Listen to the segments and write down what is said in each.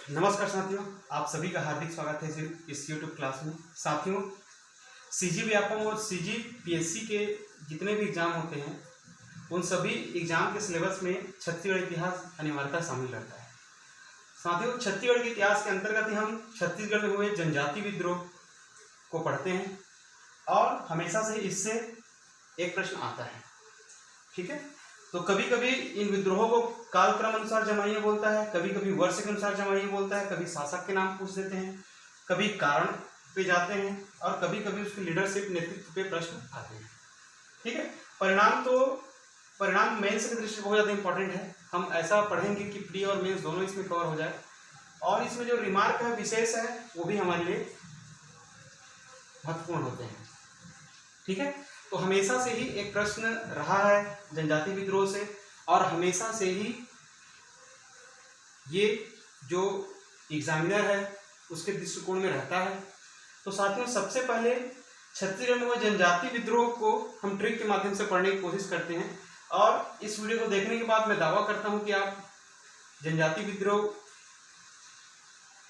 नमस्कार साथियों, आप सभी का हार्दिक स्वागत है इस YouTube क्लास में। साथियों, सीजी व्यापम और सीजी पीएससी के जितने भी एग्जाम होते हैं उन सभी एग्जाम के सिलेबस में छत्तीसगढ़ इतिहास अनिवार्यता शामिल रहता है। साथियों, छत्तीसगढ़ के इतिहास के अंतर्गत ही हम छत्तीसगढ़ में हुए जनजाति विद्रोह को पढ़ते हैं और हमेशा से इससे एक प्रश्न आता है। ठीक है, तो कभी कभी इन विद्रोहों को कालक्रम अनुसार जमाइए बोलता है, कभी कभी वर्ष के अनुसार जमाइए बोलता है, कभी शासक के नाम पूछ देते हैं, कभी कारण पे जाते हैं और कभी कभी उसकी लीडरशिप नेतृत्व पे प्रश्न आते हैं। ठीक है, परिणाम मेंस की दृष्टि से बहुत ज़्यादा इंपॉर्टेंट है। हम ऐसा पढ़ेंगे कि प्री और मेंस दोनों इसमें कवर हो जाए और इसमें जो रिमार्क है, विशेष है, वो भी हमारे लिए महत्वपूर्ण होते हैं। ठीक है, तो हमेशा से ही एक प्रश्न रहा है जनजाति विद्रोह से और हमेशा से ही ये जो एग्जामिनर है उसके दृष्टिकोण में रहता है। तो साथियों, सबसे पहले छत्तीसगढ़ में हुए जनजाति विद्रोह को हम ट्रिक के माध्यम से पढ़ने की कोशिश करते हैं और इस वीडियो को देखने के बाद मैं दावा करता हूं कि आप जनजाति विद्रोह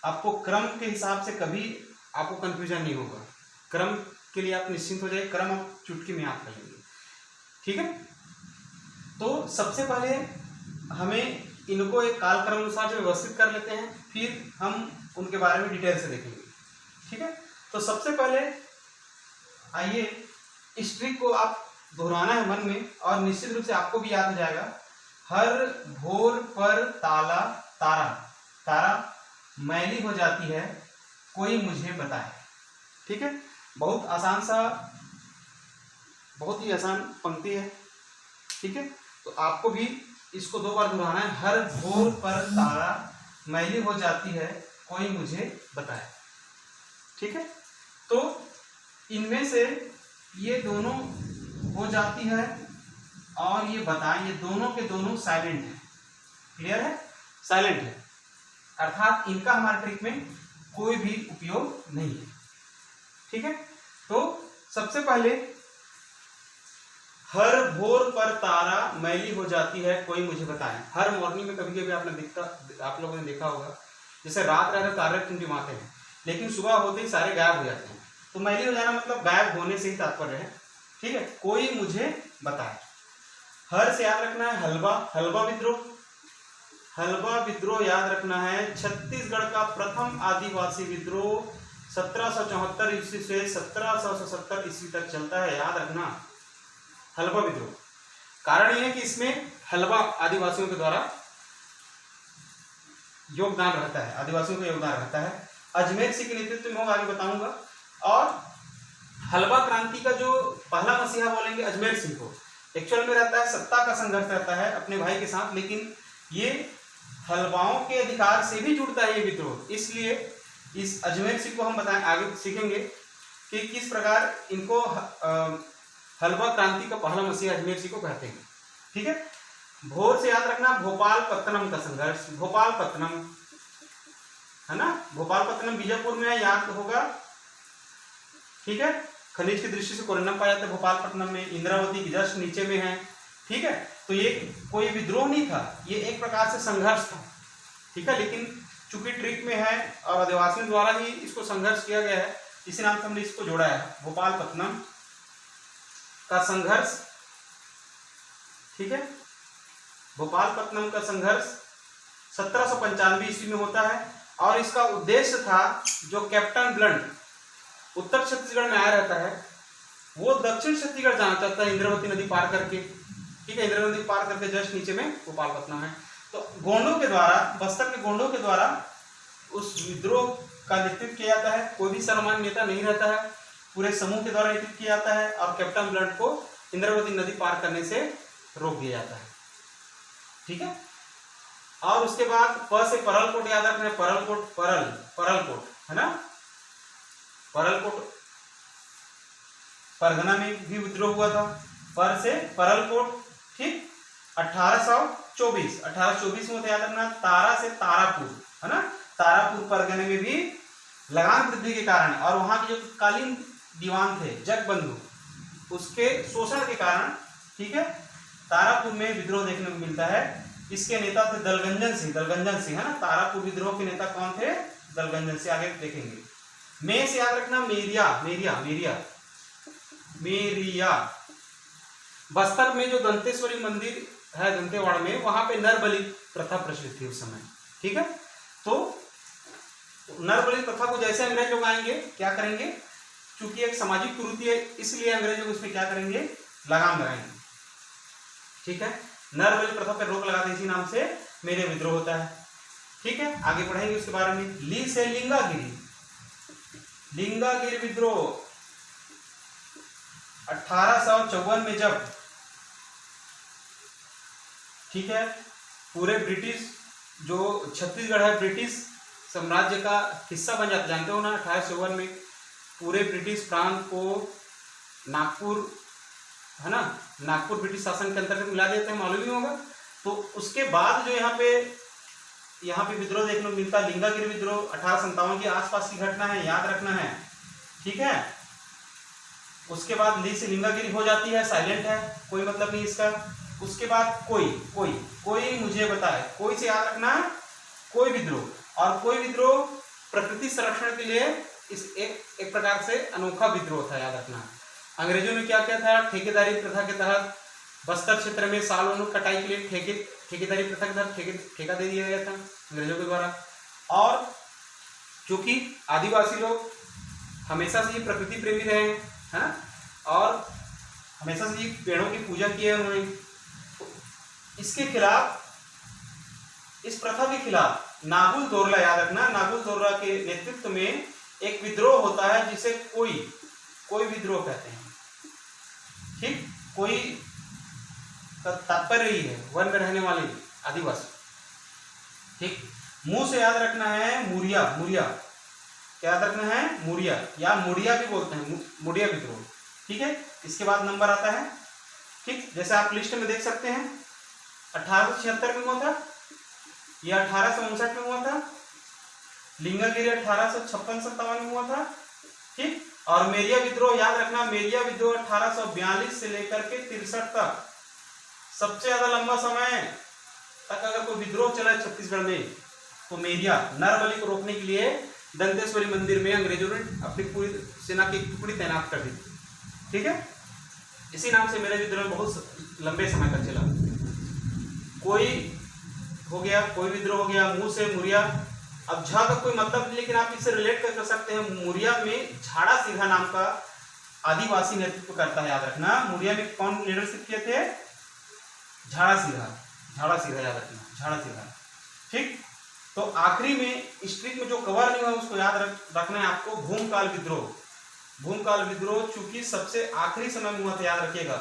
आपको क्रम के हिसाब से कभी आपको कंफ्यूजन नहीं होगा। क्रम के लिए आप निश्चिंत हो जाइए, क्रम आप चुटकी में याद कर लेंगे। ठीक है, तो सबसे पहले हमें इनको एक कालक्रम अनुसार जो व्यवस्थित कर लेते हैं, फिर हम उनके बारे में डिटेल से देखेंगे। ठीक है, तो सबसे पहले आइए इस ट्रिक को आप दोहराना है मन में और निश्चित रूप से आपको भी याद हो जाएगा। हर भोर पर ताला तारा तारा मैली हो जाती है, कोई मुझे बताए। ठीक है, बहुत ही आसान पंक्ति है। ठीक है, तो आपको भी इसको 2 बार दोहराना है। हर भोर पर तारा मैली हो जाती है, कोई मुझे बताए। ठीक है, तो इनमें से ये दोनों हो जाती है और ये बताए, ये दोनों के दोनों साइलेंट है। क्लियर है, साइलेंट है, अर्थात इनका हमारे ट्रिक में कोई भी उपयोग नहीं है। ठीक है, तो सबसे पहले हर भोर पर तारा मैली हो जाती है, कोई मुझे बताए। हर मॉर्निंग में कभी कभी आप लोगों ने देखा होगा, जैसे रात रहते तारे टिमटिमाते हैं लेकिन सुबह होते ही सारे गायब हो जाते हैं। तो मैली हो जाना मतलब गायब होने से ही तात्पर्य है। ठीक है, कोई मुझे बताए। हर से याद रखना है हलवा विद्रोह। हलवा विद्रोह याद रखना है छत्तीसगढ़ का प्रथम आदिवासी विद्रोह 1774 ईस्वी से 1770 ईस्वी तक चलता है। याद रखना, हलवा विद्रोह। कारण यह है कि इसमें हलवा आदिवासियों के द्वारा योगदान रहता है, आदिवासियों का योगदान रहता है। अजमेर सिंह के नेतृत्व में होगा, आगे बताऊंगा। और हलवा क्रांति का जो पहला मसीहा बोलेंगे अजमेर सिंह को। एक्चुअल में रहता है सत्ता का संघर्ष रहता है अपने भाई के साथ, लेकिन ये हलवाओं के अधिकार से भी जुड़ता है ये विद्रोह। इसलिए इस अजमेर सिंह को हम बताएं, आगे सीखेंगे कि किस प्रकार इनको हलवा क्रांति का पहला मसीहा अजमेर सिंह को कहते हैं। ठीक है, भोर से याद रखना भोपालपत्तनम का संघर्ष। भोपालपत्तनम है ना, भोपालपत्तनम बीजापुर में है, याद होगा। ठीक है, खनिज की दृष्टि से कोरंडम पाया जाता है भोपालपट्टनम में, इंद्रावती की जस्ट नीचे में है। ठीक है, तो ये कोई विद्रोह नहीं था, ये एक प्रकार से संघर्ष था। ठीक है, लेकिन चूंकि ट्रिक में है और आदिवासियों द्वारा ही इसको संघर्ष किया गया है, इसी नाम से हमने इसको जोड़ा है, भोपालपत्तनम का संघर्ष। ठीक है, भोपालपत्तनम का संघर्ष 1795 ईस्वी में होता है और इसका उद्देश्य था, जो कैप्टन ब्लंट उत्तर छत्तीसगढ़ में आया रहता है, वो दक्षिण छत्तीसगढ़ जाना चाहता है इंद्रावती नदी पार करके। ठीक है, इंद्रावती नदी पार करके जस्ट नीचे में भोपालपत्तनम है। तो गोंडों के द्वारा, बस्तर के गोंडों के द्वारा उस विद्रोह का नेतृत्व किया जाता है। कोई भी सर्वमान्य नेता नहीं रहता है, पूरे समूह के द्वारा नेतृत्व किया जाता है और कैप्टन ब्लंट को इंद्रावती नदी पार करने से रोक दिया जाता है। ठीक है, और उसके बाद प से परलकोट याद रखना है। परलकोट है ना, परलकोट परगना में भी विद्रोह हुआ था। पर से परलकोट। ठीक, 1824 में याद रखना। तारा से तारापुर है ना, तारापुर परगने में भी लगान वृद्धि के कारण और वहां के जो कालीन दीवान थे जगबंधु, उसके शोषण के कारण, ठीक है, तारापुर में विद्रोह देखने को मिलता है इसके नेता थे दलगंजन सिंह, दलगंजन सिंह है ना। तारापुर विद्रोह के नेता कौन थे? दलगंजन सिंह। आगे देखेंगे। में से याद रखना मेरिया, मेरिया, मेरिया, मेरिया। बस्तर में जो दंतेश्वरी मंदिर है दंतेवाड़ा में, वहां पे नरबलि प्रथा प्रचलित थी उस समय। ठीक है, तो नरबलि प्रथा को जैसे अंग्रेज लोग आएंगे क्या करेंगे, चूंकि एक सामाजिक कुरीति है इसलिए अंग्रेज लोग उसमें क्या करेंगे, लगाम लगाएंगे। ठीक है, नरबलि प्रथा पर रोक लगाते इसी नाम से मेरे विद्रोह होता है। ठीक है, आगे बढ़ेंगे उसके बारे में। ली से लिंगागिरी, लिंगागिरी विद्रोह 1854 में जब, ठीक है, पूरे ब्रिटिश जो छत्तीसगढ़ है ब्रिटिश साम्राज्य का हिस्सा बन जाता, जानते हो ना, 1854 में पूरे ब्रिटिश प्रांत को नागपुर है ना, नागपुर ब्रिटिश शासन के अंतर्गत मिला देते हैं, मालूम ही होगा। तो उसके बाद जो यहाँ पे विद्रोह देखने को मिलता है, लिंगागिरी विद्रोह 1857 के आसपास की घटना है, याद रखना है। ठीक है, उसके बाद ली से लिंगागिरी हो जाती है, साइलेंट है, कोई मतलब नहीं इसका। उसके बाद कोई मुझे बताए, कोई से याद रखना है, कोई विद्रोह। और कोई विद्रोह प्रकृति संरक्षण के लिए इस एक प्रकार से अनोखा विद्रोह था, याद रखना। अंग्रेजों ने क्या किया था, ठेकेदारी प्रथा के तहत बस्तर क्षेत्र में साल वन कटाई के लिए ठेकेदारी प्रथा के तहत ठेका दे दिया गया था अंग्रेजों के द्वारा। और चूंकि आदिवासी लोग हमेशा से ही प्रकृति प्रेमी रहे हैं, है ना, और हमेशा से ही पेड़ों की पूजा की है उन्होंने, तो इसके खिलाफ, इस प्रथा के खिलाफ नागुल तोरला, याद रखना, नागुल तोरला के नेतृत्व में एक विद्रोह होता है जिसे कोई विद्रोह कहते हैं। ठीक, कोई का तात्पर्य ही है वन में रहने वाले आदिवासी। ठीक, मुंह से याद रखना है मुरिया, मुरिया क्या याद रखना है, मुरिया या मुड़िया भी बोलते हैं, मुड़िया विद्रोह। ठीक है, इसके बाद नंबर आता है। ठीक, जैसे आप लिस्ट में देख सकते हैं 1876 में हुआ था, ये 1859 में हुआ था, लिंगागिरी 1856-57 में हुआ था। ठीक, और मेरिया विद्रोह याद रखना, मेरिया विद्रोह 1842 से लेकर के 63 तक, सबसे ज्यादा लंबा समय तक अगर कोई विद्रोह चला है छत्तीसगढ़ में तो मेरिया, नरबलि को रोकने के लिए दंतेश्वरी मंदिर में अंग्रेजों ने अपनी पूरी सेना की टुकड़ी तैनात कर दी। ठीक है, इसी नाम से मेरे विद्रोह बहुत लंबे समय तक चला। कोई हो गया, कोई विद्रोह हो गया, मुंह से मुरिया। अब झा का कोई मतलब नहीं, लेकिन आप इससे रिलेट कर सकते हैं। मुरिया में झाड़ा सिन्हा नाम का आदिवासी नेतृत्व करता है, याद रखना। मुरिया में कौन लीडरशिप किए थे, झाड़ा सिन्हा, झाड़ा सिन्हा याद रखना, झाड़ा सिन्हा। ठीक, तो आखिरी में स्ट्रिक में जो कवर नहीं हुआ उसको याद रखना है आपको, भूमकाल विद्रोह। भूमकाल विद्रोह चूंकि सबसे आखिरी समय में हुआ था, याद रखिएगा,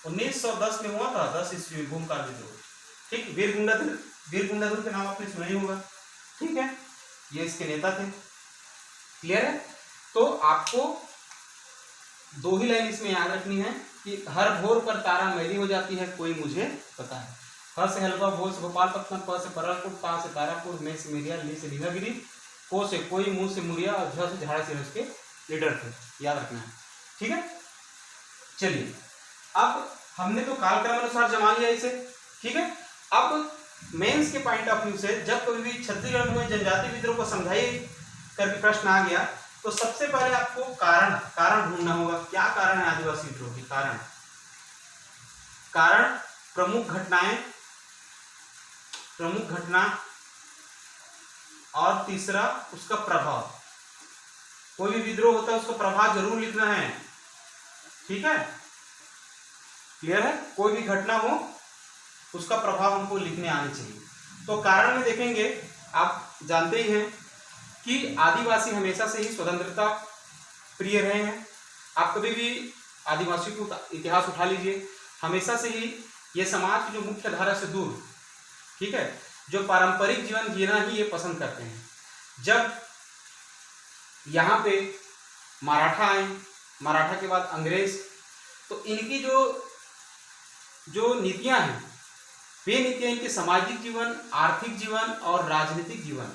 1910 में हुआ था, 10 ईस्वी में भूमकाल विद्रोह। ठीक, वीर गुंडाधुर के नाम आपने सुना ही होगा। ठीक है, ये इसके नेता थे। क्लियर है, तो आपको दो ही लाइन इसमें याद रखनी है कि हर भोर पर तारा मैली हो जाती है, कोई मुझे पता है। ह से हलवा, भो से गोपालपट्टनम, प से परलपुर, ता से तारापुर, में से मेरिया, ली से लिंगागिरी, को से कोई, मुंह से मुरिया और झ से झाड़ा सिन्हा उसके लीडर थे, याद रखना है। ठीक है, चलिए अब हमने तो कालक्रम अनुसार जमा लिया इसे। ठीक है, अब मेंस के पॉइंट ऑफ व्यू से जब कभी भी छत्तीसगढ़ में जनजाति विद्रोह को समझाई करके प्रश्न आ गया तो सबसे पहले आपको कारण ढूंढना होगा। क्या कारण है आदिवासी विद्रोह के? कारण प्रमुख घटना और तीसरा उसका प्रभाव। कोई भी विद्रोह होता है उसका प्रभाव जरूर लिखना है। ठीक है, क्लियर है, कोई भी घटना हो उसका प्रभाव हमको लिखने आने चाहिए। तो कारण में देखेंगे, आप जानते ही हैं कि आदिवासी हमेशा से ही स्वतंत्रता प्रिय रहे हैं। आप कभी भी आदिवासी को इतिहास उठा लीजिए, हमेशा से ही ये समाज की जो मुख्य धारा से दूर, ठीक है, जो पारंपरिक जीवन जीना ही ये पसंद करते हैं। जब यहाँ पे मराठा आए, मराठा के बाद अंग्रेज, तो इनकी जो नीतियां हैं, वे नीतियां इनके सामाजिक जीवन, आर्थिक जीवन और राजनीतिक जीवन,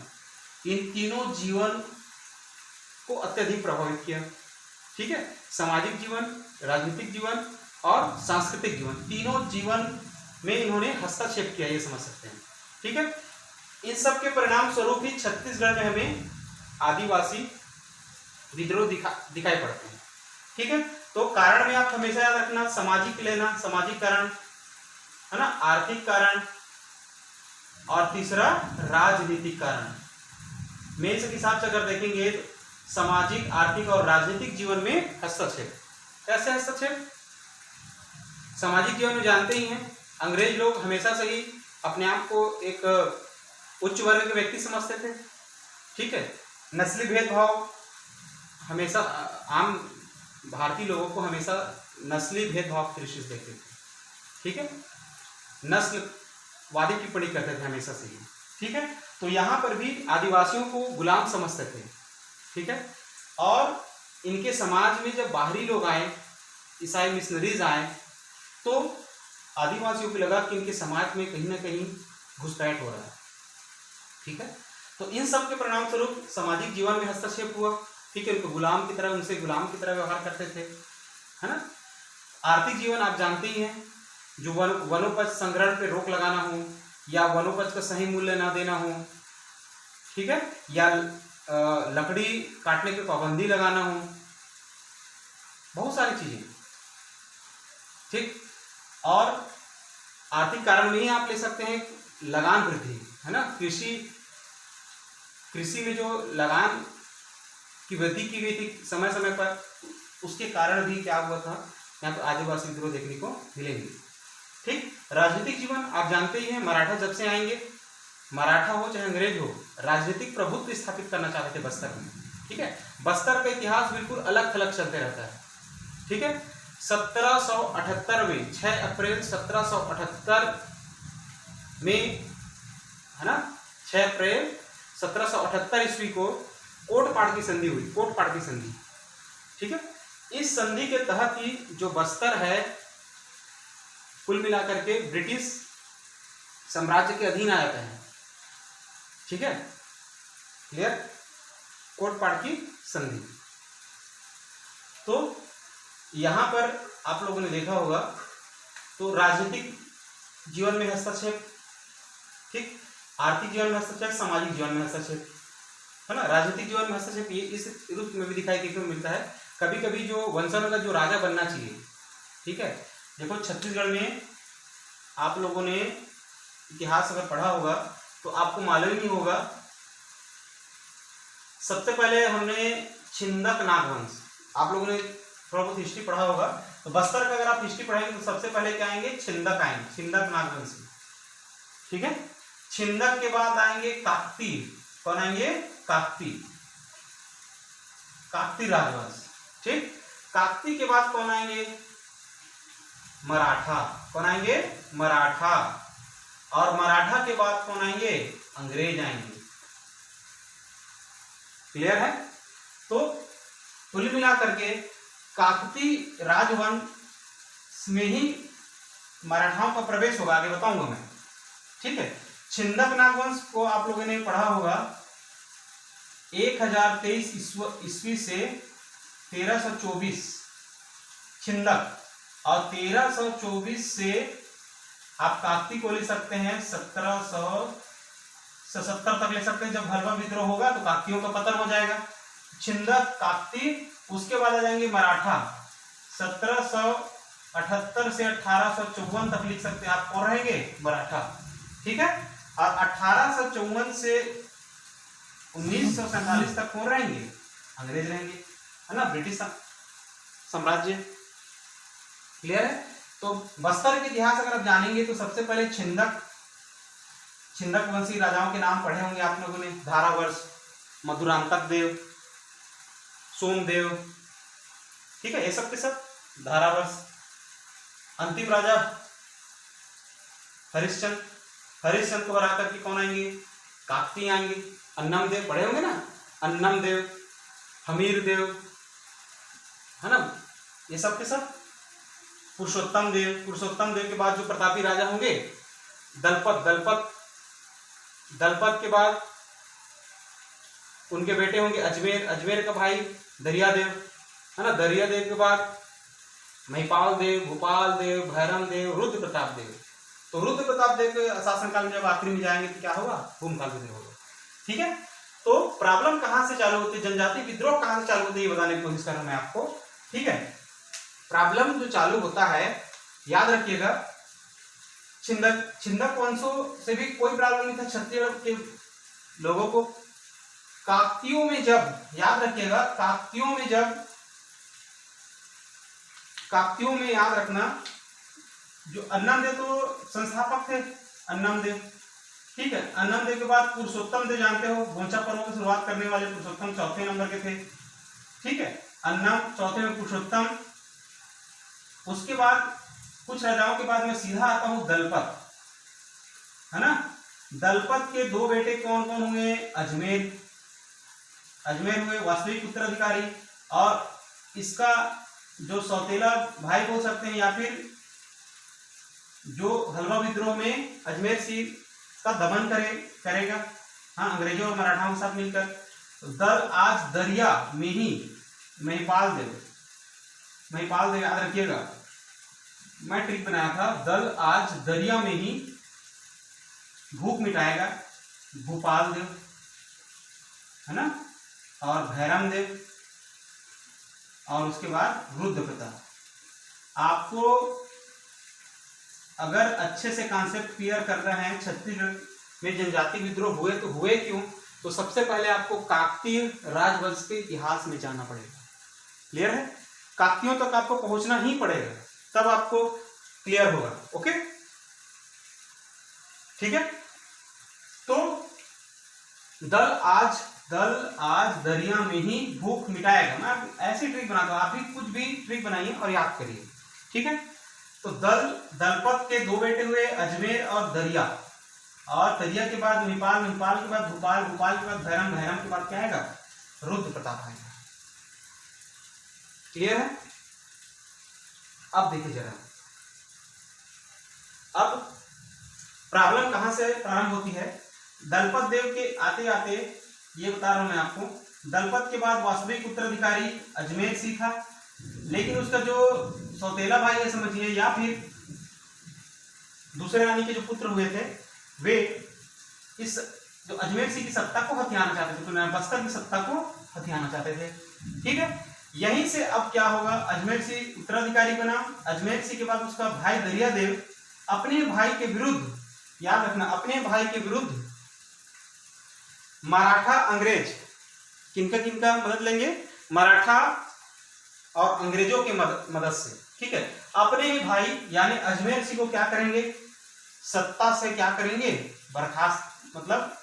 इन तीनों जीवन को अत्यधिक प्रभावित किया। ठीक है, सामाजिक जीवन, राजनीतिक जीवन और सांस्कृतिक जीवन, तीनों जीवन में इन्होंने हस्तक्षेप किया, ये समझ सकते हैं। ठीक है, इन सब के परिणाम स्वरूप ही छत्तीसगढ़ में हमें आदिवासी विद्रोह दिखाई पड़ते हैं। ठीक है, तो कारण में आप हमेशा याद रखना, सामाजिक लेना, सामाजिक कारण है ना, आर्थिक कारण, और तीसरा राजनीतिक कारण। मेंस के हिसाब से अगर देखेंगे तो सामाजिक, आर्थिक और राजनीतिक जीवन में हस्तक्षेप। कैसे हस्तक्षेप? सामाजिक जीवन में जानते ही हैं, अंग्रेज लोग हमेशा से ही अपने आप को एक उच्च वर्ग के व्यक्ति समझते थे। ठीक है, नस्ली भेदभाव हमेशा, आम भारतीय लोगों को हमेशा नस्ली भेदभाव की दृष्टि से देखते थे। ठीक है, नस्लवादी टिप्पणी करते थे हमेशा से ही। ठीक है, तो यहाँ पर भी आदिवासियों को गुलाम समझते थे। ठीक है, और इनके समाज में जब बाहरी लोग आए, ईसाई मिशनरीज आए, तो आदिवासियों को लगा कि इनके समाज में कहीं ना कहीं घुसपैठ हो रहा है। ठीक है, तो इन सब के परिणाम स्वरूप सामाजिक जीवन में हस्तक्षेप हुआ। ठीक है, उनको गुलाम की तरह, उनसे गुलाम की तरह व्यवहार करते थे, है ना। आर्थिक जीवन आप जानते ही हैं, जो वनोपज संग्रहण पे रोक लगाना हो, या वनोपज का सही मूल्य ना देना हो, ठीक है, या लकड़ी काटने पे पाबंदी लगाना हो, बहुत सारी चीजें। ठीक, और आर्थिक कारण में ही आप ले सकते हैं लगान वृद्धि, है ना। कृषि में जो लगान की वृद्धि की गई थी समय समय पर, उसके कारण भी क्या हुआ था, यहाँ पर आदिवासी विद्रोह देखने को मिलेंगे। ठीक, राजनीतिक जीवन आप जानते ही हैं, मराठा जब से आएंगे, मराठा हो चाहे अंग्रेज हो, राजनीतिक प्रभुत्व स्थापित करना चाहते थे बस्तर में। ठीक है, बस्तर का इतिहास बिल्कुल अलग थलग चलते रहता है। ठीक है, 1778 में 6 अप्रैल 1778 में, है ना, 6 अप्रैल 1778 ईस्वी को कोटपाड़ की संधि हुई, कोटपाड़ की संधि। ठीक है, इस संधि के तहत ही जो बस्तर है कुल मिलाकर के ब्रिटिश साम्राज्य के अधीन आ जाता है। ठीक है, क्लियर, कोटपाड़ की संधि। तो यहां पर आप लोगों ने देखा होगा, तो राजनीतिक जीवन में हस्तक्षेप, ठीक, आर्थिक जीवन में हस्तक्षेप, सामाजिक जीवन में हस्तक्षेप, है ना। राजनीतिक जीवन में हस्तक्षेप ये इस रूप में भी दिखाई देखने को मिलता है। कभी कभी जो वंशज का जो राजा बनना चाहिए, ठीक है, देखो छत्तीसगढ़ में आप लोगों ने इतिहास अगर पढ़ा होगा तो आपको मालूम ही नहीं होगा, सबसे पहले हमने छिंदक नागवंश, आप लोगों ने थोड़ा बहुत हिस्ट्री पढ़ा होगा, तो बस्तर का अगर आप हिस्ट्री पढ़ेंगे तो सबसे पहले क्या आएंगे, छिंदक आएंगे, छिंदक नागवंश। ठीक है, छिंदक के बाद आएंगे काकती। कौन आएंगे? काकती, काकती राजवंश। ठीक, काकती के बाद कौन आएंगे? मराठा। कौन आएंगे? मराठा। और मराठा के बाद कौन आएंगे? अंग्रेज आएंगे। क्लियर है? तो कुल मिला करके काकती राजवंश में ही मराठाओं का प्रवेश होगा, आगे बताऊंगा मैं। ठीक है, छिंदक नागवंश को आप लोगों ने पढ़ा होगा 1023 ईस्वी से 1324 छिंदक, और 1324 से आप काकती को ले सकते हैं 1777 तक ले सकते हैं। जब भलवा विद्रोह होगा तो काकतियों का पतन हो जाएगा। छिंदक, काकती, उसके बाद आ जाएंगे मराठा, 1778 से 1854 तक लिख सकते हैं आप, कौन रहेंगे? मराठा। ठीक है, और 1854 से 1947 तक कौन रहेंगे? अंग्रेज रहेंगे, है ना, ब्रिटिश साम्राज्य। क्लियर है? तो बस्तर के इतिहास अगर आप जानेंगे तो सबसे पहले छिंदक वंशी राजाओं के नाम पढ़े होंगे आप लोगों ने, धारावर्ष, मधुरांतक देव, सोमदेव, ठीक है, ये सब के सब धारावर्ष। अंतिम राजा हरिश्चंद्र को हरा करके कौन आएंगे? काकती आएंगे। अन्नम देव पढ़े होंगे ना, अन्नम देव, हमीर देव, है ना, ये सब के सब। पुरुषोत्तम देव के बाद जो प्रतापी राजा होंगे दलपत के बाद उनके बेटे होंगे अजमेर का भाई दरियादेव, है ना, दरियादेव के बाद महिपाल देव, भोपाल देव, भैरम देव, रुद्र प्रताप देव। तो रुद्र प्रताप देव के शासनकाल में जब आखिरी में जाएंगे तो क्या होगा, भूमकाल विद्रोह होगा। ठीक है, तो प्रॉब्लम कहां से चालू होती है, जनजाति विद्रोह कहां से चालू होती है, ये बताने की कोशिश कर रहा हूं मैं आपको। ठीक है, प्रॉब्लम जो चालू होता है, याद रखिएगा, छिंदक वंशों से भी कोई प्रॉब्लम नहीं था छत्तीसगढ़ के लोगों को। काकतियों में जब, याद रखिएगा, काकतियों में याद रखना, जो अन्नमदेव तो संस्थापक थे, अन्नमदेव। ठीक है, अन्नमदेव के बाद पुरुषोत्तम देव, जानते हो गोंचा पर्व की शुरुआत करने वाले पुरुषोत्तम चौथे नंबर के थे। ठीक है, अन्नम चौथे में, पुरुषोत्तम। उसके बाद कुछ राजाओं के बाद में सीधा आता हूं दलपत, है ना। दलपत के दो बेटे कौन कौन हुए, अजमेर हुए वास्तविक उत्तराधिकारी, और इसका जो सौतेला भाई बोल सकते हैं, या फिर जो हलवा विद्रोह में अजमेर सिंह का दमन करेगा, हाँ, अंग्रेजों और मराठाओं के साथ मिलकर। तो दल आज दरिया में ही महिपाल देव, याद रखिएगा, मैं ट्रिक बनाया था, दल आज दरिया में ही भूख मिटाएगा, भूपाल देव, है ना, और भैरम देव, और उसके बाद रुद्र प्रताप। आपको अगर अच्छे से कॉन्सेप्ट क्लियर कर रहे हैं छत्तीसगढ़ में जनजाति विद्रोह हुए तो हुए क्यों, तो सबसे पहले आपको काकतीय राजवंश के इतिहास में जाना पड़ेगा। क्लियर है, काकतियों तक आपको पहुंचना ही पड़ेगा, तब आपको क्लियर होगा। ओके, ठीक है। तो दल आज दरिया में ही भूख मिटाएगा। मैं ऐसी ट्रिक बनाता हूं, आप भी कुछ भी ट्रिक बनाइए और याद करिए। ठीक है, तो दलपत के दो बेटे हुए, अजमेर और दरिया, और दरिया के बाद महिपाल के बाद भोपाल के बाद भैरम के बाद क्या आएगा, रुद्र प्रताप आएगा। क्लियर है। अब देखिए जरा, अब प्रॉब्लम कहां से प्रारंभ होती है, दलपत देव के आते आते, ये बता रहा हूं मैं आपको, दलपत के बाद वास्तविक उत्तराधिकारी अजमेर सिंह था, लेकिन उसका जो सौतेला भाई है समझिए, या फिर दूसरे रानी के जो पुत्र हुए थे, वे इस जो अजमेर सिंह की सत्ता को हथियाना चाहते थे, तो बस्तर की सत्ता को हथियाना चाहते थे। ठीक है, यहीं से अब क्या होगा, अजमेर सिंह उत्तराधिकारी बना। अजमेर सिंह के बाद उसका भाई दरिया देव अपने भाई के विरुद्ध, याद रखना, अपने भाई के विरुद्ध मराठा अंग्रेज, किनका मदद लेंगे, मराठा और अंग्रेजों के मदद से, ठीक है, अपने ही भाई यानी अजमेर सिंह को क्या करेंगे, सत्ता से क्या करेंगे, बर्खास्त, मतलब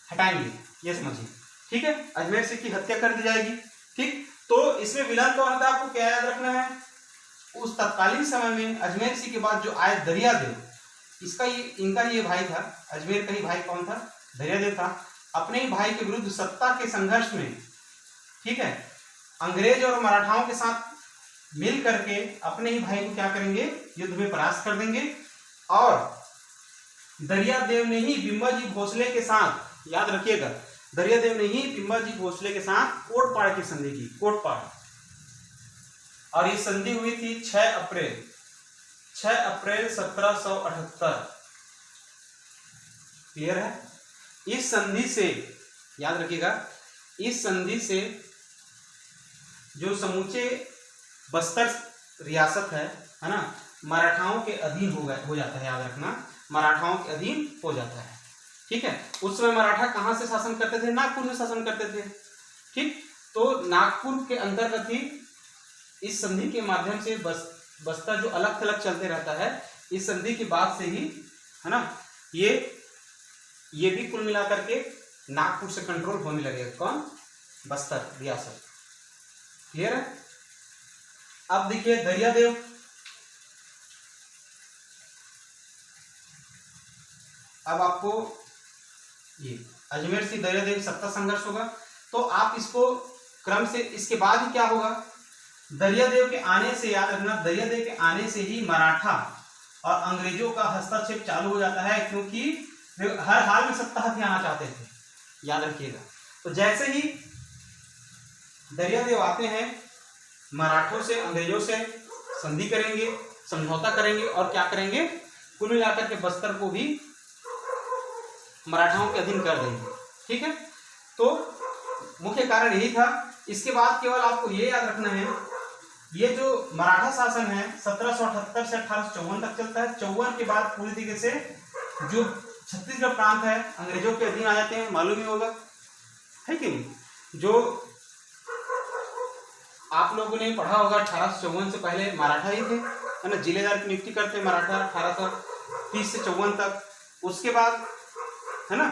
हटाएंगे, ये समझिए। ठीक है, अजमेर सिंह की हत्या कर दी जाएगी। ठीक, तो इसमें विलन कौन था, आपको क्या याद रखना है, उस तत्कालीन समय में अजमेर सिंह के बाद जो आए दरिया देव, इनका ये भाई था, अजमेर का ही भाई कौन था, दरिया देव था। अपने ही भाई के विरुद्ध सत्ता के संघर्ष में, ठीक है, अंग्रेज और मराठाओं के साथ मिल करके अपने ही भाई को क्या करेंगे, युद्ध में परास्त कर देंगे। और दरिया देव ने ही बिंबाजी भोसले के साथ, याद रखिएगा, दरिया देव ने ही बिंबाजी भोसले के साथ कोटपाड़ की संधि की, कोटपाड़, और ये संधि हुई थी 6 अप्रैल 1778। क्लियर है। इस संधि से, याद रखिएगा, इस संधि से जो समूचे बस्तर रियासत है ना, मराठाओं के अधीन हो जाता है, याद रखना, मराठाओं के अधीन हो जाता है। ठीक है, उस समय मराठा कहां से शासन करते थे, नागपुर में शासन करते थे। ठीक, तो नागपुर के अंतर्गत ही इस संधि के माध्यम से बस्तर जो अलग थलग चलते रहता है, इस संधि के बाद से ही, है ना, ये भी कुल मिलाकर के नागपुर से कंट्रोल होने लगेगा, कौन, बस्तर रियासत। क्लियर है। अब देखिए दरिया देव, अब आपको ये अजमेर सिंह दरिया देव सत्ता संघर्ष होगा, तो आप इसको क्रम से, इसके बाद ही क्या होगा, दरिया देव के आने से, याद रखना, दरिया देव के आने से ही मराठा और अंग्रेजों का हस्तक्षेप चालू हो जाता है, क्योंकि वे हर हाल में सत्ता हथियाना चाहते थे, याद रखिएगा। तो जैसे ही दरिया देव आते हैं, मराठों से, अंग्रेजों से संधि करेंगे, समझौता करेंगे, और क्या करेंगे, कुल मिलाकर के बस्तर को भी मराठाओं के अधीन कर देंगे। ठीक है, तो मुख्य कारण यही था। इसके बाद केवल आपको ये याद रखना है, ये जो मराठा शासन है 1778 से 1854 तक चलता है। 54 के बाद पूरी तरीके से जो छत्तीसगढ़ प्रांत है अंग्रेजों के अधीन आ जाते हैं, मालूम ही होगा है कि नहीं। जो आप लोगों ने पढ़ा होगा 1854 से पहले मराठा ही थे, है ना, जिलेदार की नियुक्ति करते हैं मराठा 1830 से 54 तक। उसके बाद है ना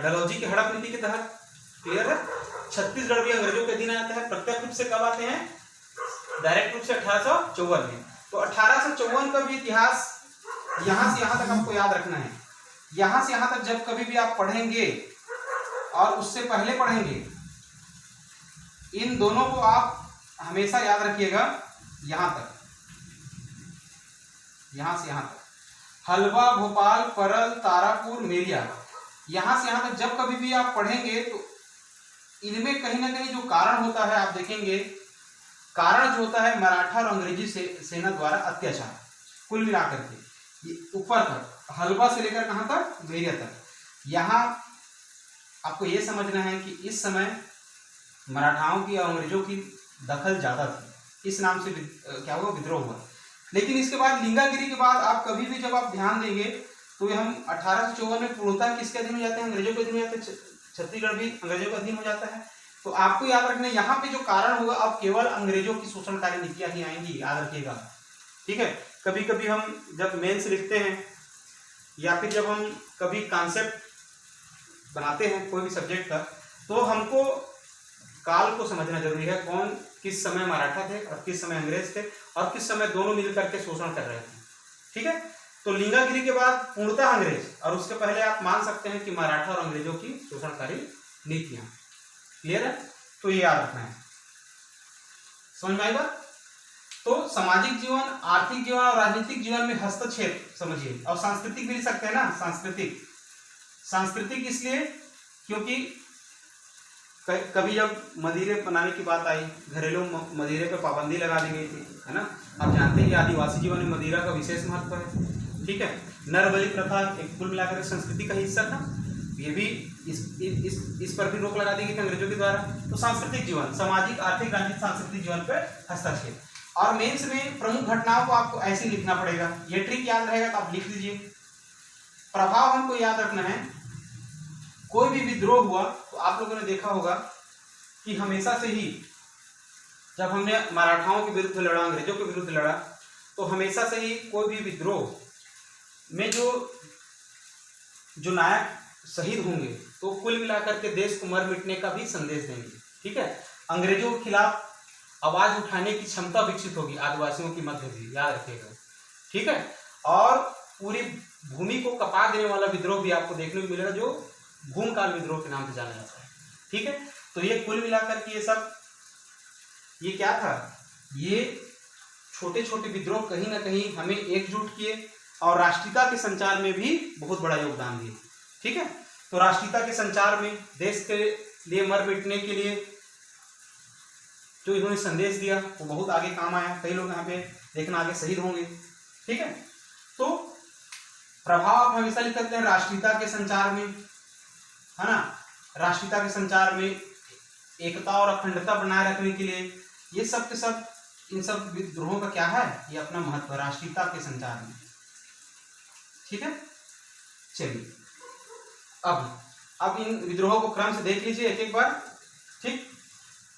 डलहौजी की हड़प नीति के तहत, क्लियर है, छत्तीसगढ़ भी अंग्रेजों के अधीन आता है। प्रत्यक्ष रूप से कब आते हैं, डायरेक्ट रूप से 1854 में। तो 1854 का भी इतिहास यहां से यहां तक आपको याद रखना है। यहां से यहां तक जब कभी भी आप पढ़ेंगे और उससे पहले पढ़ेंगे, इन दोनों को आप हमेशा याद रखिएगा। यहां तक, यहां से यहां तक, हलवा, भोपाल, परल, तारापुर, मेरिया, यहां से यहां तक जब कभी भी आप पढ़ेंगे तो इनमें कहीं ना कहीं जो कारण होता है आप देखेंगे, कारण जो होता है मराठा और अंग्रेजी सेना द्वारा अत्याचार। कुल मिलाकर के ऊपर तक, हलवा से लेकर कहां तक, मेरिया तक। यहां आपको यह समझना है कि इस समय मराठाओं की और अंग्रेजों की दखल ज्यादा थी, इस नाम से क्या हुआ, विद्रोह हुआ। लेकिन इसके बाद लिंगागिरी के बाद आप कभी भी जब आप ध्यान देंगे तो हम 1854 में पूर्णतः किसके अधीन हो जाते हैं, अंग्रेजों के अधीन हो जाते हैं। छत्तीसगढ़ भी अंग्रेजों का अधीन हो जाता है। तो आपको याद रखना है यहाँ पे जो कारण होगा, अब केवल अंग्रेजों की शोषणकारी नीतियां ही आएंगी, याद रखिएगा। ठीक है, कभी कभी हम जब मेंस लिखते हैं या फिर जब हम कभी कॉन्सेप्ट बनाते हैं कोई भी सब्जेक्ट का, तो हमको काल को समझना जरूरी है, कौन किस समय मराठा थे और किस समय अंग्रेज थे और किस समय दोनों मिलकर के शोषण कर रहे थे। ठीक है, तो लिंगागिरी के बाद पूर्णतः अंग्रेज, और उसके पहले आप मान सकते हैं कि मराठा और अंग्रेजों की शोषणकारी नीतियां। क्लियर है, तो ये याद रखना है, समझ में आएगा। तो सामाजिक जीवन, आर्थिक जीवन और राजनीतिक जीवन में हस्तक्षेप समझिए, और सांस्कृतिक भी लिख सकते हैं ना, सांस्कृतिक। सांस्कृतिक इसलिए क्योंकि कभी जब मदिरे बनाने की बात आई, घरेलू मदिरे पर पाबंदी लगा दी गई थी, है ना। आप जानते हैं कि आदिवासी जीवन में मदिरा का विशेष महत्व है। ठीक है, नरबलि प्रथा एक कुल मिलाकर संस्कृति का हिस्सा था, ये भी इस पर भी रोक लगा दी गई थी अंग्रेजों के द्वारा। तो सांस्कृतिक जीवन, सामाजिक, आर्थिक, राजनीतिक, सांस्कृतिक जीवन पर हस्तक्षेप। और मेंस में प्रमुख घटनाओं को आपको ऐसे लिखना पड़ेगा, ये ट्रिक याद रहेगा तो आप लिख लीजिए। प्रभाव हमको याद रखना है, कोई भी विद्रोह हुआ तो आप लोगों ने देखा होगा कि हमेशा से ही जब हमने मराठाओं के विरुद्ध लड़ा, अंग्रेजों के विरुद्ध लड़ा, तो हमेशा से ही कोई भी विद्रोह में जो नायक शहीद होंगे तो कुल मिलाकर के देश को मर मिटने का भी संदेश देंगे। ठीक है, अंग्रेजों के खिलाफ आवाज उठाने की क्षमता विकसित होगी आदिवासियों की मध्य भी, याद रखिएगा। ठीक है, और पूरी भूमि को कपा देने वाला विद्रोह भी आपको देखने को मिलेगा, जो भूमकाल विद्रोह के नाम से जाना जाता है। ठीक है, तो ये कुल मिलाकर के ये सब, ये क्या था, ये छोटे छोटे विद्रोह कहीं ना कहीं हमें एकजुट किए और राष्ट्रीयता के संचार में भी बहुत बड़ा योगदान दिए। ठीक है, तो राष्ट्रीयता के संचार में देश के लिए मर मिटने के लिए जो इन्होंने संदेश दिया वो बहुत आगे काम आया। कई लोग यहाँ पे देखना आगे शहीद होंगे। ठीक है, तो प्रभाव आप हमेशा लिख सकते हैं राष्ट्रीयता के संचार में, है ना, राष्ट्रीयता के संचार में, एकता और अखंडता बनाए रखने के लिए, ये सब के सब, इन सब विद्रोहों का क्या है, ये अपना महत्व राष्ट्रीयता के संचार में। ठीक है, चलिए अब इन विद्रोहों को क्रम से देख लीजिए एक एक बार। ठीक,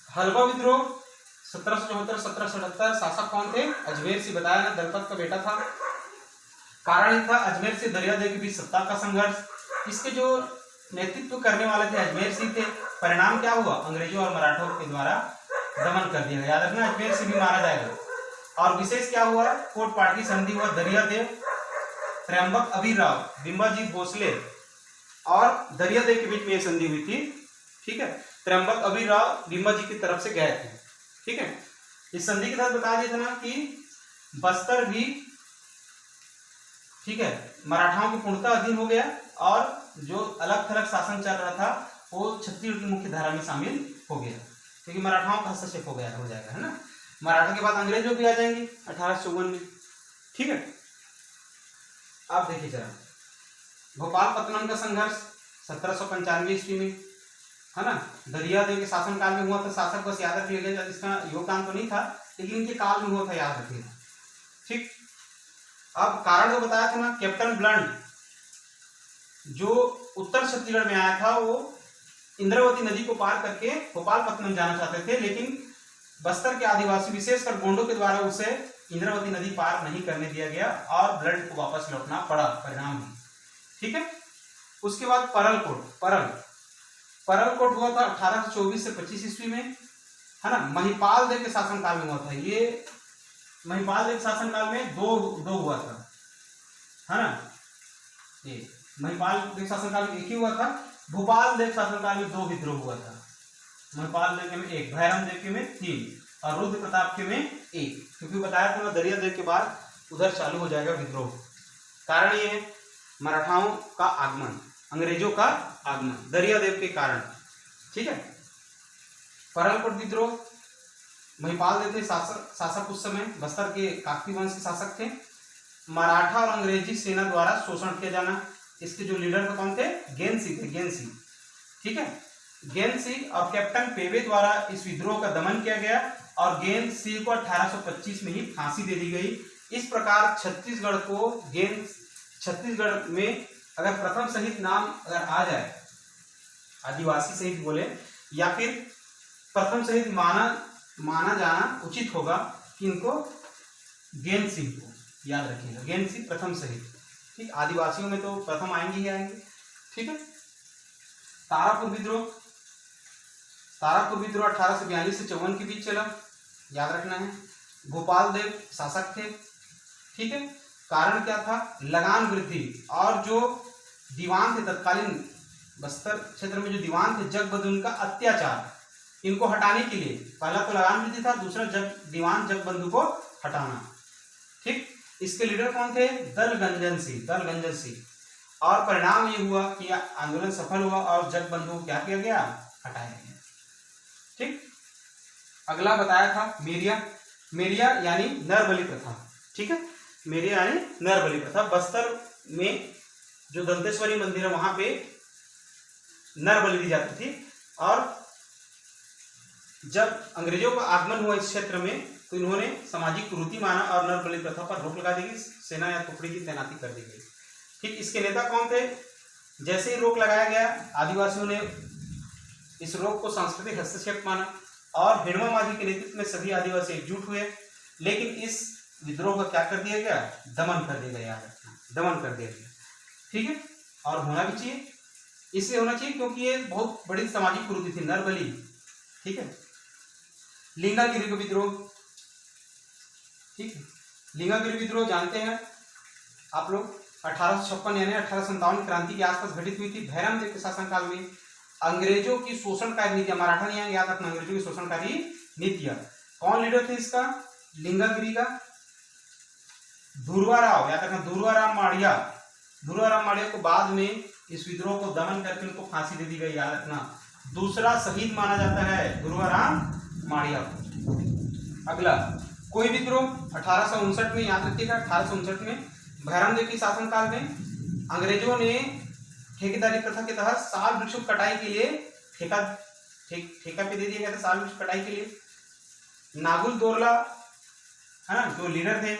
हलवा विद्रोह 1774-1777, शासक कौन थे, अजमेर से, बताया ना, दलपत का बेटा था। कारण था अजमेर से दरियादेव के बीच सत्ता का संघर्ष। इसके जो नेतृत्व करने वाले थे अजमेर सिंह थे। परिणाम क्या हुआ, अंग्रेजों और मराठों के द्वारा दमन कर दिया गया। याद रखना, अजमेर सिंह भी मारा जाएगा। और विशेष क्या हुआ, कोर्ट पार्टी संधि हुआ, दरियादेव, त्र्यंबक अभिराव, बिंबाजी भोसले और दरियादेव के बीच में यह संधि हुई थी। ठीक है, त्र्यंबक अभिराव बिंबाजी की तरफ से गए थे। ठीक है, इस संधि के तहत बता दिया था ना कि बस्तर भी, ठीक है, मराठाओं के पूर्णतः अधीन हो गया और जो अलग थलग शासन चल रहा था वो छत्तीसगढ़ की मुख्य धारा में शामिल हो गया, क्योंकि मराठाओं का हस्तक्षेप हो जाएगा, है ना। मराठा के बाद अंग्रेज भी आ जाएंगे 1854 में। ठीक है, आप देखिए जरा, भोपालपत्तनम का संघर्ष 1795 ईस्वी में, है ना, दरियादेव के शासनकाल में हुआ था। शासक बस याद रख लीजिएगा, इसका योगदान तो नहीं था लेकिन इनके काल में हुआ था, याद रखिएगा। ठीक, अब कारण जो बताया था ना, कैप्टन ब्लंट जो उत्तर छत्तीसगढ़ में आया था, वो इंद्रावती नदी को पार करके भोपालपत्तनम जाना चाहते थे, लेकिन बस्तर के आदिवासी विशेषकर गोंडों के द्वारा उसे इंद्रावती नदी पार नहीं करने दिया गया और ब्लंट को वापस लौटना पड़ा परिणाम ही। ठीक है, उसके बाद परलकोट हुआ था 1824 से 25 ईस्वी में, है ना। महिपाल देव के शासनकाल में हुआ था। ये महिपाल देव शासनकाल में दो हुआ था, है ना। ये महिपाल देव शासनकाल में एक ही हुआ था, भोपाल देव शासनकाल में 2 विद्रोह हुआ था। महिपाल देव के में 1, भैरम देव के में 3 और रुद्र प्रताप के में 1, क्योंकि बताया था ना दरिया देव के बाद उधर चालू हो जाएगा विद्रोह। कारण ये है मराठाओं का आगमन, अंग्रेजों का आगमन दरिया देव के कारण। ठीक है, परलकोट विद्रोह, महिपाल देव थे शासक उस समय, बस्तर के काकती वंश के शासक थे। मराठा और अंग्रेजी सेना द्वारा शोषण किया जाना, इसके जो लीडर तो कौन थे, गेनसी थे, गेनसी। ठीक है, गेनसी और कैप्टन पेवे द्वारा इस विद्रोह का दमन किया गया और गेनसी को 1825 में ही फांसी दे दी गई। इस प्रकार छत्तीसगढ़ में अगर प्रथम शहीद नाम अगर आ जाए, आदिवासी शहीद बोले या फिर प्रथम शहीद माना जाना उचित होगा कि इनको गेनसी को याद रखिएगा, गेनसी प्रथम शहीद। ठीक, आदिवासियों में तो प्रथम आएंगे ही आएंगे। ठीक है, तारापुर विद्रोह 1842 से 54 के बीच चला, याद रखना है। भोपाल देव शासक थे। ठीक है, कारण क्या था, लगान वृद्धि, और जो दीवान थे तत्कालीन बस्तर क्षेत्र में जो दीवान थे जगबंधु का अत्याचार, इनको हटाने के लिए पहला तो लगान वृद्धि था, दूसरा दीवान जगबंधु को हटाना। ठीक, इसके लीडर कौन थे, दलगंजन सिंह। और परिणाम ये हुआ कि आंदोलन सफल हुआ और जगबंधु को क्या किया गया, हटाया गया। ठीक, अगला बताया था मेरिया यानी नरबलि प्रथा। ठीक है, मेरिया यानी नरबलि प्रथा। बस्तर में जो दंतेश्वरी मंदिर है वहां पे नरबलि दी जाती थी, और जब अंग्रेजों का आगमन हुआ इस क्षेत्र में तो इन्होंने सामाजिक कुरीति माना और नरबलि प्रथा पर रोक लगा दी गई, सेना या टुकड़ी की तैनाती कर दी गई। ठीक, इसके नेता कौन थे, जैसे ही रोक लगाया गया आदिवासियों ने इस रोक को सांस्कृतिक हस्तक्षेप माना और हिड़वा माझी के नेतृत्व में सभी आदिवासी एकजुट हुए, लेकिन इस विद्रोह का क्या कर दिया गया, दमन कर दिया गया, दमन कर दिया गया। ठीक है, और होना भी चाहिए, इसलिए होना चाहिए क्योंकि ये बहुत बड़ी सामाजिक कुरीति थी, नरबलि। ठीक है, लिंगागिरी विद्रोह। ठीक है, लिंगागिरी विद्रोह जानते हैं आप लोग, 1856 यानी 1857 क्रांति के आसपास घटित हुई थी। भैरम देव के शासनकाल में अंग्रेजों की शोषणकारी नीतियां, मराठा नहीं याद रखना, अंग्रेजों की शोषणकारी नीतियां। कौन लीडर थे इसका, लिंगागिरी का धुरवाराव, याद रखना, धुरवाराम माड़िया को बाद में इस विद्रोह को दमन करके उनको फांसी दे दी गई, याद रखना। दूसरा शहीद माना जाता है धुरवाराम माड़िया को। अगला कोई विद्रोह 1859 में, याद रखिएगा 1859 में भैरम देव के शासनकाल में अंग्रेजों ने ठेकेदारी प्रथा के तहत साल वृक्ष कटाई के लिए ठेका पे दे दिया गया था, साल वृक्ष कटाई के लिए। नागुल दोरला, है ना, जो लीडर थे,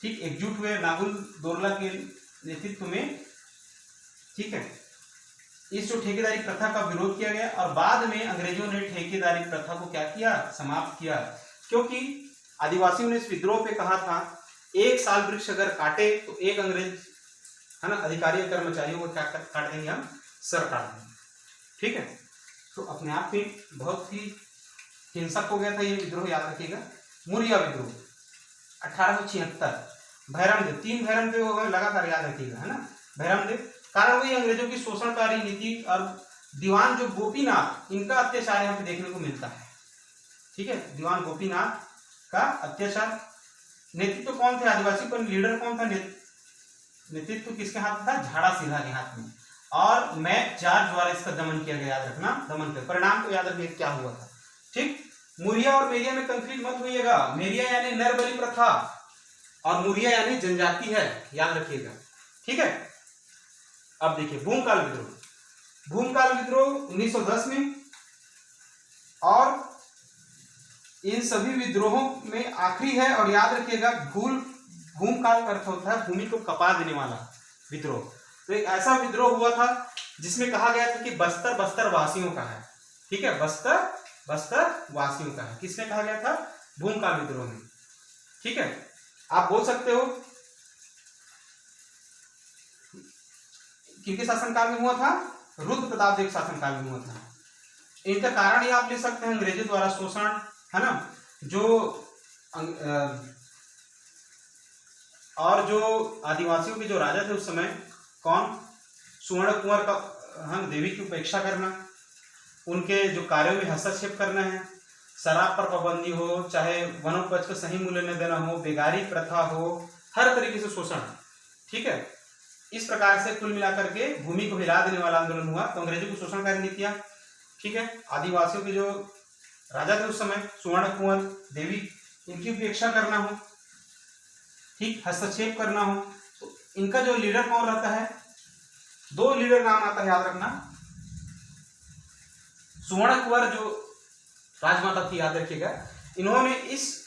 ठीक, एकजुट हुए नागुल दोरला के नेतृत्व में। ठीक है, इस जो ठेकेदारी प्रथा का विरोध किया गया और बाद में अंग्रेजों ने ठेकेदारी प्रथा को क्या किया, समाप्त किया, क्योंकि आदिवासियों ने इस विद्रोह पे कहा था एक साल वृक्ष अगर काटे तो एक अंग्रेज, है ना, अधिकारी या कर्मचारियों को क्या काट देंगे, हम सर काट देंगे। ठीक है, तो अपने आप में बहुत ही हिंसक हो गया था ये विद्रोह, याद रखिएगा। मुरिया विद्रोह 1876, भैरम देव, 3 भैरम देव हो गए लगातार, याद रखिएगा, है ना, भैरम देव। कारण वही अंग्रेजों की शोषणकारी नीति और दीवान जो गोपीनाथ, इनका अत्याचार यहाँ पे देखने को मिलता है। ठीक है, दीवान गोपीनाथ का अत्याचार। नेतृत्व कौन थे आदिवासी पर, लीडर कौन था, नेतृत्व किसके हाथ में था, झाड़ा सिन्हा के हाथ में, और मैक जॉर्ज द्वारा इसका दमन किया गया, याद रखना, दमन कर। परिणाम को याद रखिए क्या हुआ था। ठीक, मुरिया और मेरिया में कंफ्यूज मत होइएगा, मेरिया यानी नरबलि प्रथा और मुरिया यानी जनजाति है, याद रखिएगा। ठीक है। अब देखिए भूमकाल विद्रोह। भूमकाल विद्रोह 1910 में, और इन सभी विद्रोहों में आखिरी है, और याद रखिएगा भूमकाल का अर्थ होता है भूमि को कपा देने वाला विद्रोह। तो एक ऐसा विद्रोह हुआ था जिसमें कहा गया था कि बस्तर वासियों का है, ठीक है, बस्तर वासियों का है। किसमें कहा गया था? भूमकाल विद्रोह में, ठीक है। आप बोल सकते हो किनके शासनकाल में हुआ था? रुद्र प्रताप के शासनकाल में हुआ था। इनका कारण ये आप ले सकते हैं अंग्रेजों द्वारा शोषण, है ना, और जो आदिवासियों के जो राजा थे उस समय, कौन? सुवर्ण कुंवर का, हम देवी की उपेक्षा करना, उनके जो कार्यों में हस्तक्षेप करना है, शराब पर पाबंदी हो, चाहे वनोपज का सही मूल्य न देना हो, बेगारी प्रथा हो, हर तरीके से शोषण, ठीक है। इस प्रकार से कुल मिलाकर के भूमि को हिला देने वाला आंदोलन हुआ। तो अंग्रेजों को शोषण करने किया, ठीक है। आदिवासियों के जो राजा थे उस समय, सुवर्ण कुंवर, देवी, इनकी उपेक्षा करना हो, ठीक, हस्तक्षेप करना हो। तो इनका जो लीडर कौन रहता है? 2 लीडर नाम आता है, याद रखना। सुवर्ण कुंवर जो राजमाता थी, याद रखिएगा, इन्होंने इस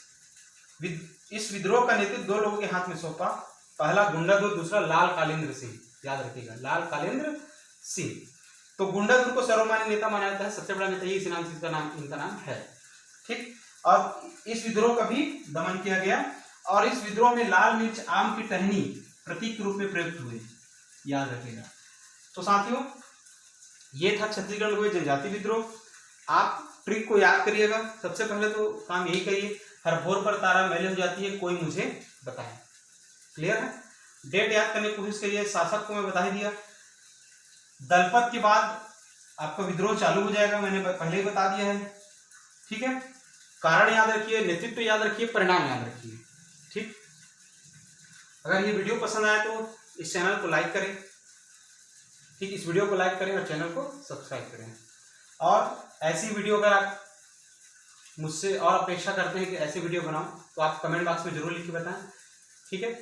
विद्रोह का नेतृत्व 2 लोगों के हाथ में सौंपा। पहला गुंडादुर, दूसरा लाल कालेंद्र सिंह, याद रखिएगा, लाल कालेंद्र सिंह। तो गुंडादुर को सर्वमान्य नेता माना जाता है, सबसे बड़ा नेता इसी नाम से इनका नाम है, ठीक। और इस विद्रोह का भी दमन किया गया, और इस विद्रोह में लाल मिर्च आम की टहनी प्रतीक के रूप में प्रयुक्त हुए, याद रखिएगा। तो साथियों, ये था छत्तीसगढ़ में हुए जनजाति विद्रोह। आप ट्रिक को याद करिएगा। सबसे पहले तो काम यही करिए, हर भोर पर तारा मेले हो जाती है, कोई मुझे बताए। क्लियर है? डेट याद करने की कोशिश करिए। शासक को मैं बता ही दिया। दलपत के बाद आपका विद्रोह चालू हो जाएगा, मैंने पहले ही बता दिया है, ठीक है। कारण याद रखिए, नेतृत्व याद रखिए, परिणाम याद रखिए, ठीक। अगर ये वीडियो पसंद आया तो इस चैनल को लाइक करें, ठीक, इस वीडियो को लाइक करें और चैनल को सब्सक्राइब करें। और ऐसी वीडियो अगर आप मुझसे और अपेक्षा करते हैं कि ऐसे वीडियो बनाऊं, तो आप कमेंट बॉक्स में जरूर लिख के बताएं, ठीक है।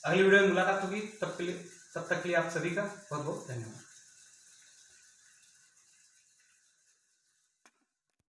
अगली वीडियो में मुलाकात होगी, तब तक के लिए आप सभी का बहुत बहुत धन्यवाद।